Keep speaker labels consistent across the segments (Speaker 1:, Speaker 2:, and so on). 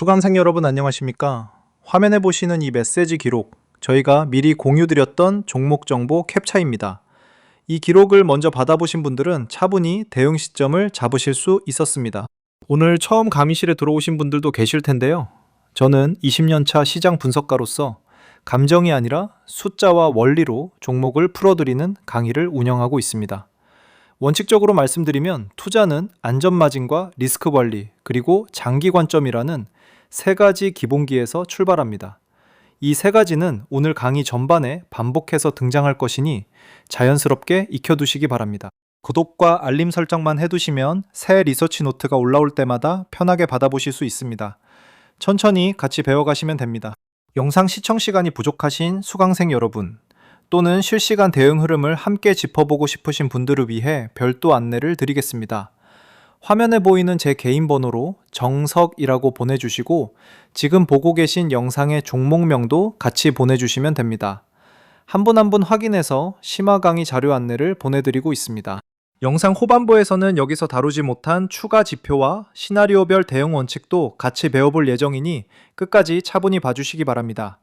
Speaker 1: 수강생 여러분 안녕하십니까? 화면에 보시는 이 메시지 기록, 저희가 미리 공유드렸던 종목 정보 캡처입니다. 이 기록을 먼저 받아보신 분들은 차분히 대응 시점을 잡으실 수 있었습니다. 오늘 처음 강의실에 들어오신 분들도 계실 텐데요. 저는 20년차 시장 분석가로서 감정이 아니라 숫자와 원리로 종목을 풀어드리는 강의를 운영하고 있습니다. 원칙적으로 말씀드리면 투자는 안전마진과 리스크 관리, 그리고 장기 관점이라는 세 가지 기본기에서 출발합니다. 이 세 가지는 오늘 강의 전반에 반복해서 등장할 것이니 자연스럽게 익혀두시기 바랍니다. 구독과 알림 설정만 해두시면 새 리서치 노트가 올라올 때마다 편하게 받아보실 수 있습니다. 천천히 같이 배워가시면 됩니다. 영상 시청 시간이 부족하신 수강생 여러분, 또는 실시간 대응 흐름을 함께 짚어보고 싶으신 분들을 위해 별도 안내를 드리겠습니다. 화면에 보이는 제 개인 번호로 정석이라고 보내주시고 지금 보고 계신 영상의 종목명도 같이 보내주시면 됩니다. 한 분 한 분 확인해서 심화 강의 자료 안내를 보내드리고 있습니다. 영상 후반부에서는 여기서 다루지 못한 추가 지표와 시나리오별 대응 원칙도 같이 배워볼 예정이니 끝까지 차분히 봐주시기 바랍니다.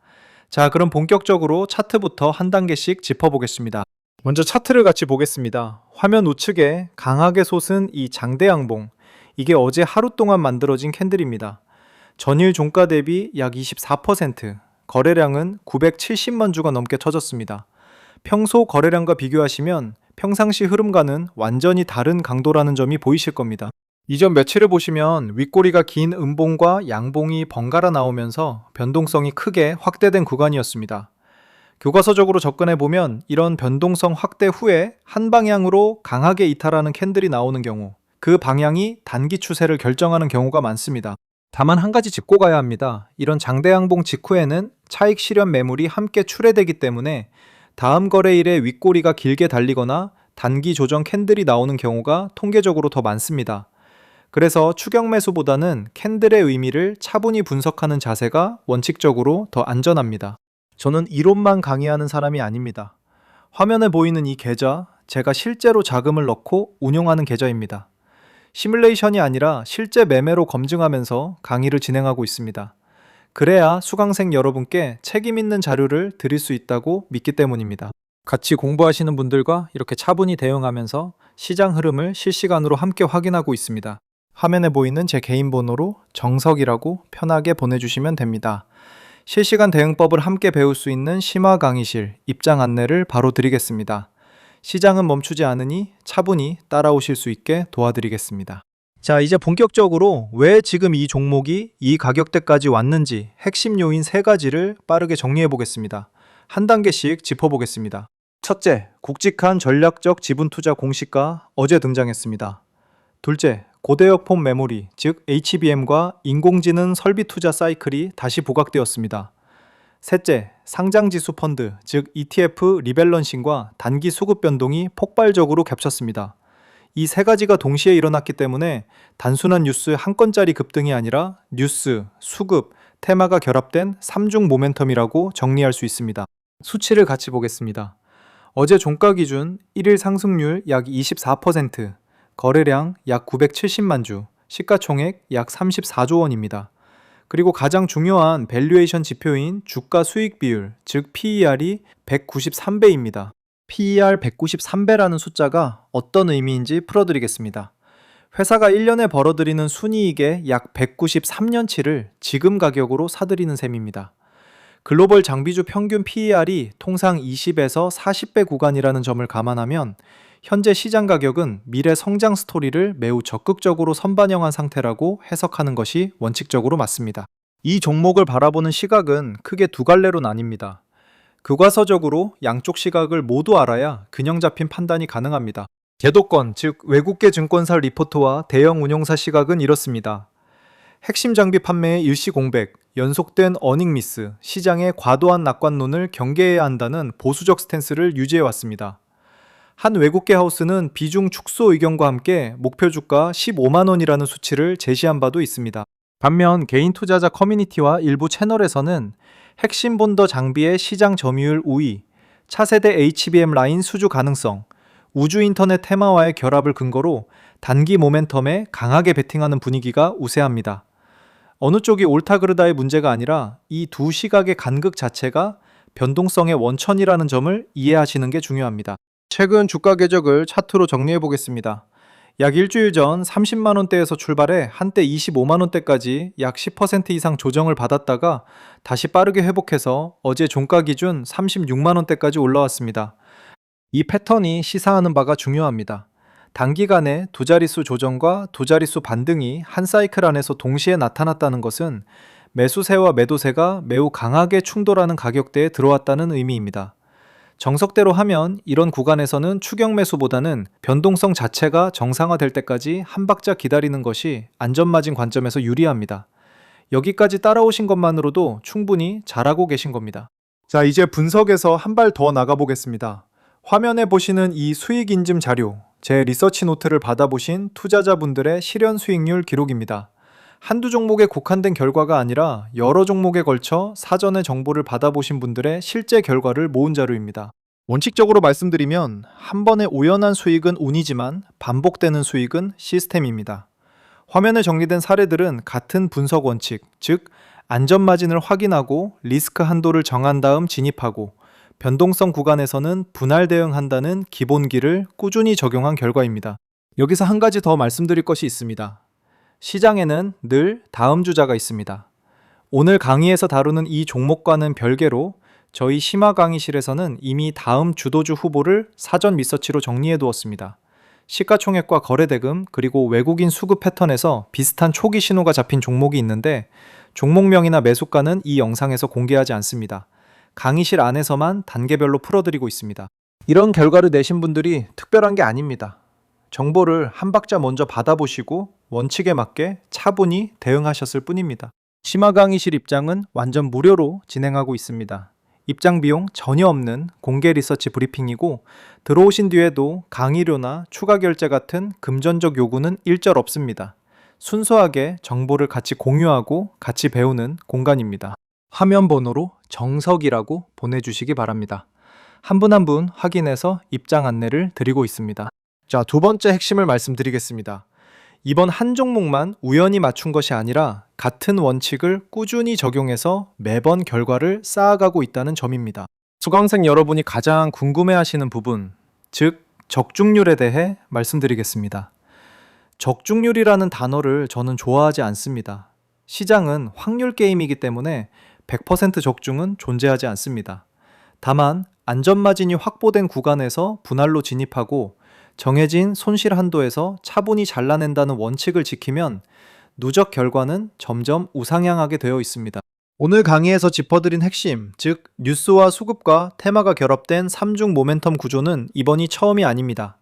Speaker 1: 자, 그럼 본격적으로 차트부터 한 단계씩 짚어보겠습니다. 먼저 차트를 같이 보겠습니다. 화면 우측에 강하게 솟은 이 장대양봉, 이게 어제 하루 동안 만들어진 캔들입니다. 전일 종가 대비 약 24%, 거래량은 970만 주가 넘게 터졌습니다. 평소 거래량과 비교하시면 평상시 흐름과는 완전히 다른 강도라는 점이 보이실 겁니다. 이전 며칠을 보시면 윗꼬리가 긴 음봉과 양봉이 번갈아 나오면서 변동성이 크게 확대된 구간이었습니다. 교과서적으로 접근해 보면 이런 변동성 확대 후에 한 방향으로 강하게 이탈하는 캔들이 나오는 경우, 그 방향이 단기 추세를 결정하는 경우가 많습니다. 다만 한 가지 짚고 가야 합니다. 이런 장대양봉 직후에는 차익 실현 매물이 함께 출회되기 때문에 다음 거래일에 윗꼬리가 길게 달리거나 단기 조정 캔들이 나오는 경우가 통계적으로 더 많습니다. 그래서 추격 매수보다는 캔들의 의미를 차분히 분석하는 자세가 원칙적으로 더 안전합니다. 저는 이론만 강의하는 사람이 아닙니다. 화면에 보이는 이 계좌, 제가 실제로 자금을 넣고 운용하는 계좌입니다. 시뮬레이션이 아니라 실제 매매로 검증하면서 강의를 진행하고 있습니다. 그래야 수강생 여러분께 책임 있는 자료를 드릴 수 있다고 믿기 때문입니다. 같이 공부하시는 분들과 이렇게 차분히 대응하면서 시장 흐름을 실시간으로 함께 확인하고 있습니다. 화면에 보이는 제 개인 번호로 정석이라고 편하게 보내주시면 됩니다. 실시간 대응법을 함께 배울 수 있는 심화 강의실 입장 안내를 바로 드리겠습니다. 시장은 멈추지 않으니 차분히 따라오실 수 있게 도와드리겠습니다. 자, 이제 본격적으로 왜 지금 이 종목이 이 가격대까지 왔는지 핵심 요인 세 가지를 빠르게 정리해 보겠습니다. 한 단계씩 짚어보겠습니다. 첫째, 굵직한 전략적 지분 투자 공시가 어제 등장했습니다. 둘째, 고대역 폼 메모리, 즉 HBM과 인공지능 설비 투자 사이클이 다시 부각되었습니다. 셋째, 상장지수 펀드, 즉 ETF 리밸런싱과 단기 수급 변동이 폭발적으로 겹쳤습니다. 이 세 가지가 동시에 일어났기 때문에 단순한 뉴스 한 건짜리 급등이 아니라 뉴스, 수급, 테마가 결합된 3중 모멘텀이라고 정리할 수 있습니다. 수치를 같이 보겠습니다. 어제 종가 기준 1일 상승률 약 24%, 거래량 약 970만 주, 시가총액 약 34조 원입니다. 그리고 가장 중요한 밸류에이션 지표인 주가 수익 비율, 즉 PER이 193배입니다. PER 193배라는 숫자가 어떤 의미인지 풀어드리겠습니다. 회사가 1년에 벌어들이는 순이익의 약 193년치를 지금 가격으로 사들이는 셈입니다. 글로벌 장비주 평균 PER이 통상 20에서 40배 구간이라는 점을 감안하면 현재 시장 가격은 미래 성장 스토리를 매우 적극적으로 선반영한 상태라고 해석하는 것이 원칙적으로 맞습니다. 이 종목을 바라보는 시각은 크게 두 갈래로 나뉩니다. 교과서적으로 양쪽 시각을 모두 알아야 균형 잡힌 판단이 가능합니다. 제도권, 즉 외국계 증권사 리포트와 대형 운용사 시각은 이렇습니다. 핵심 장비 판매의 일시 공백, 연속된 어닝 미스, 시장의 과도한 낙관론을 경계해야 한다는 보수적 스탠스를 유지해왔습니다. 한 외국계 하우스는 비중 축소 의견과 함께 목표 주가 15만 원이라는 수치를 제시한 바도 있습니다. 반면 개인 투자자 커뮤니티와 일부 채널에서는 핵심 본더 장비의 시장 점유율 우위, 차세대 HBM 라인 수주 가능성, 우주 인터넷 테마와의 결합을 근거로 단기 모멘텀에 강하게 베팅하는 분위기가 우세합니다. 어느 쪽이 옳다 그르다의 문제가 아니라 이 두 시각의 간극 자체가 변동성의 원천이라는 점을 이해하시는 게 중요합니다. 최근 주가 궤적을 차트로 정리해 보겠습니다. 약 일주일 전 30만 원대에서 출발해 한때 25만 원대까지 약 10% 이상 조정을 받았다가 다시 빠르게 회복해서 어제 종가 기준 36만 원대까지 올라왔습니다. 이 패턴이 시사하는 바가 중요합니다. 단기간에 두 자릿수 조정과 두 자릿수 반등이 한 사이클 안에서 동시에 나타났다는 것은 매수세와 매도세가 매우 강하게 충돌하는 가격대에 들어왔다는 의미입니다. 정석대로 하면 이런 구간에서는 추격 매수보다는 변동성 자체가 정상화될 때까지 한 박자 기다리는 것이 안전마진 관점에서 유리합니다. 여기까지 따라오신 것만으로도 충분히 잘하고 계신 겁니다. 자, 이제 분석에서 한 발 더 나가보겠습니다. 화면에 보시는 이 수익 인증 자료, 제 리서치 노트를 받아보신 투자자분들의 실현 수익률 기록입니다. 한두 종목에 국한된 결과가 아니라 여러 종목에 걸쳐 사전에 정보를 받아보신 분들의 실제 결과를 모은 자료입니다. 원칙적으로 말씀드리면 한 번의 우연한 수익은 운이지만 반복되는 수익은 시스템입니다. 화면에 정리된 사례들은 같은 분석 원칙, 즉 안전마진을 확인하고 리스크 한도를 정한 다음 진입하고 변동성 구간에서는 분할 대응한다는 기본기를 꾸준히 적용한 결과입니다. 여기서 한 가지 더 말씀드릴 것이 있습니다. 시장에는 늘 다음 주자가 있습니다. 오늘 강의에서 다루는 이 종목과는 별개로 저희 심화 강의실에서는 이미 다음 주도주 후보를 사전 리서치로 정리해 두었습니다. 시가총액과 거래대금 그리고 외국인 수급 패턴에서 비슷한 초기 신호가 잡힌 종목이 있는데 종목명이나 매수가는 이 영상에서 공개하지 않습니다. 강의실 안에서만 단계별로 풀어드리고 있습니다. 이런 결과를 내신 분들이 특별한 게 아닙니다. 정보를 한 박자 먼저 받아보시고 원칙에 맞게 차분히 대응하셨을 뿐입니다. 심화 강의실 입장은 완전 무료로 진행하고 있습니다. 입장 비용 전혀 없는 공개 리서치 브리핑이고 들어오신 뒤에도 강의료나 추가 결제 같은 금전적 요구는 일절 없습니다. 순수하게 정보를 같이 공유하고 같이 배우는 공간입니다. 화면 번호로 정석이라고 보내주시기 바랍니다. 한 분 한 분 확인해서 입장 안내를 드리고 있습니다. 자, 두 번째 핵심을 말씀드리겠습니다. 이번 한 종목만 우연히 맞춘 것이 아니라 같은 원칙을 꾸준히 적용해서 매번 결과를 쌓아가고 있다는 점입니다. 수강생 여러분이 가장 궁금해하시는 부분, 즉 적중률에 대해 말씀드리겠습니다. 적중률이라는 단어를 저는 좋아하지 않습니다. 시장은 확률 게임이기 때문에 100% 적중은 존재하지 않습니다. 다만 안전마진이 확보된 구간에서 분할로 진입하고 정해진 손실 한도에서 차분히 잘라낸다는 원칙을 지키면 누적 결과는 점점 우상향하게 되어 있습니다. 오늘 강의에서 짚어드린 핵심, 즉 뉴스와 수급과 테마가 결합된 3중 모멘텀 구조는 이번이 처음이 아닙니다.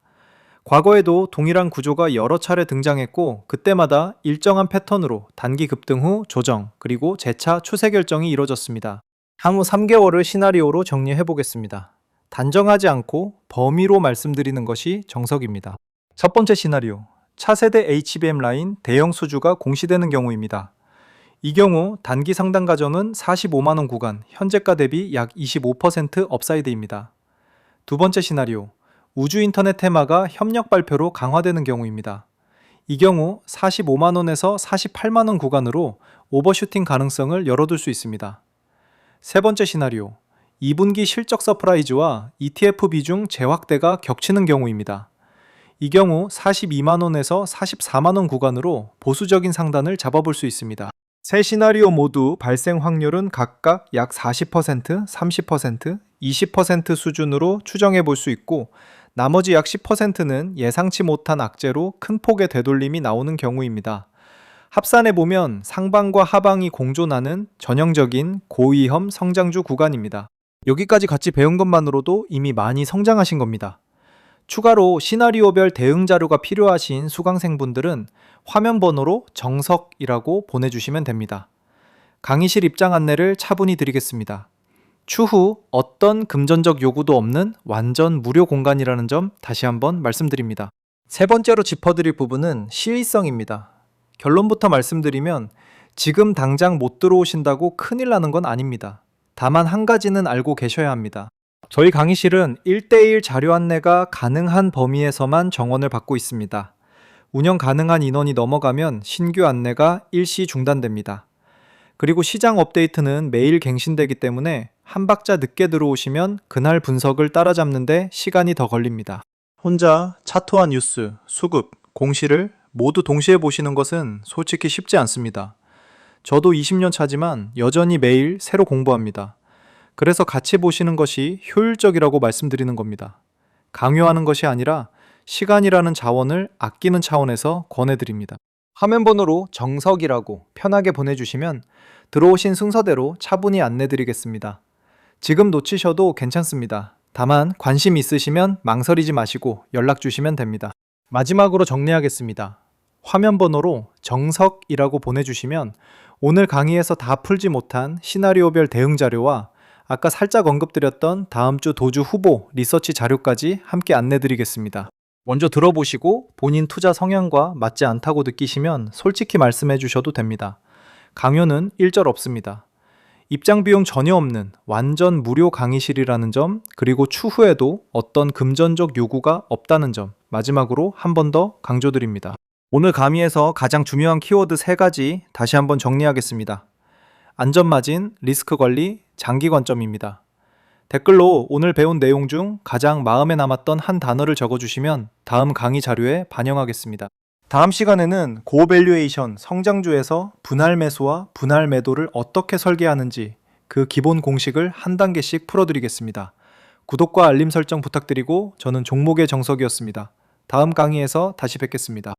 Speaker 1: 과거에도 동일한 구조가 여러 차례 등장했고 그때마다 일정한 패턴으로 단기 급등 후 조정, 그리고 재차 추세 결정이 이뤄졌습니다. 향후 3개월을 시나리오로 정리해 보겠습니다. 단정하지 않고 범위로 말씀드리는 것이 정석입니다. 첫 번째 시나리오, 차세대 HBM 라인 대형 수주가 공시되는 경우입니다. 이 경우 단기 상단 가정은 45만원 구간, 현재가 대비 약 25% 업사이드입니다. 두 번째 시나리오, 우주 인터넷 테마가 협력 발표로 강화되는 경우입니다. 이 경우 45만원에서 48만원 구간으로 오버슈팅 가능성을 열어둘 수 있습니다. 세 번째 시나리오, 2분기 실적 서프라이즈와 ETF 비중 재확대가 겹치는 경우입니다. 이 경우 42만원에서 44만원 구간으로 보수적인 상단을 잡아볼 수 있습니다. 세 시나리오 모두 발생 확률은 각각 약 40%, 30%, 20% 수준으로 추정해 볼 수 있고 나머지 약 10%는 예상치 못한 악재로 큰 폭의 되돌림이 나오는 경우입니다. 합산해 보면 상방과 하방이 공존하는 전형적인 고위험 성장주 구간입니다. 여기까지 같이 배운 것만으로도 이미 많이 성장하신 겁니다. 추가로 시나리오별 대응 자료가 필요하신 수강생분들은 화면 번호로 정석이라고 보내주시면 됩니다. 강의실 입장 안내를 차분히 드리겠습니다. 추후 어떤 금전적 요구도 없는 완전 무료 공간이라는 점 다시 한번 말씀드립니다. 세 번째로 짚어드릴 부분은 시의성입니다. 결론부터 말씀드리면 지금 당장 못 들어오신다고 큰일 나는 건 아닙니다. 다만 한 가지는 알고 계셔야 합니다. 저희 강의실은 1:1 자료 안내가 가능한 범위에서만 정원을 받고 있습니다. 운영 가능한 인원이 넘어가면 신규 안내가 일시 중단됩니다. 그리고 시장 업데이트는 매일 갱신되기 때문에 한 박자 늦게 들어오시면 그날 분석을 따라잡는데 시간이 더 걸립니다. 혼자 차트와 뉴스, 수급, 공시를 모두 동시에 보시는 것은 솔직히 쉽지 않습니다. 저도 20년 차지만 여전히 매일 새로 공부합니다. 그래서 같이 보시는 것이 효율적이라고 말씀드리는 겁니다. 강요하는 것이 아니라 시간이라는 자원을 아끼는 차원에서 권해드립니다. 화면 번호로 정석이라고 편하게 보내주시면 들어오신 순서대로 차분히 안내드리겠습니다. 지금 놓치셔도 괜찮습니다. 다만 관심 있으시면 망설이지 마시고 연락 주시면 됩니다. 마지막으로 정리하겠습니다. 화면 번호로 정석이라고 보내주시면 오늘 강의에서 다 풀지 못한 시나리오별 대응 자료와 아까 살짝 언급드렸던 다음 주 도주 후보 리서치 자료까지 함께 안내드리겠습니다. 먼저 들어보시고 본인 투자 성향과 맞지 않다고 느끼시면 솔직히 말씀해 주셔도 됩니다. 강요는 일절 없습니다. 입장 비용 전혀 없는 완전 무료 강의실이라는 점, 그리고 추후에도 어떤 금전적 요구가 없다는 점, 마지막으로 한 번 더 강조드립니다. 오늘 강의에서 가장 중요한 키워드 3가지 다시 한번 정리하겠습니다. 안전마진, 리스크 관리, 장기 관점입니다. 댓글로 오늘 배운 내용 중 가장 마음에 남았던 한 단어를 적어주시면 다음 강의 자료에 반영하겠습니다. 다음 시간에는 고밸류에이션 성장주에서 분할 매수와 분할 매도를 어떻게 설계하는지 그 기본 공식을 한 단계씩 풀어드리겠습니다. 구독과 알림 설정 부탁드리고 저는 종목의 정석이었습니다. 다음 강의에서 다시 뵙겠습니다.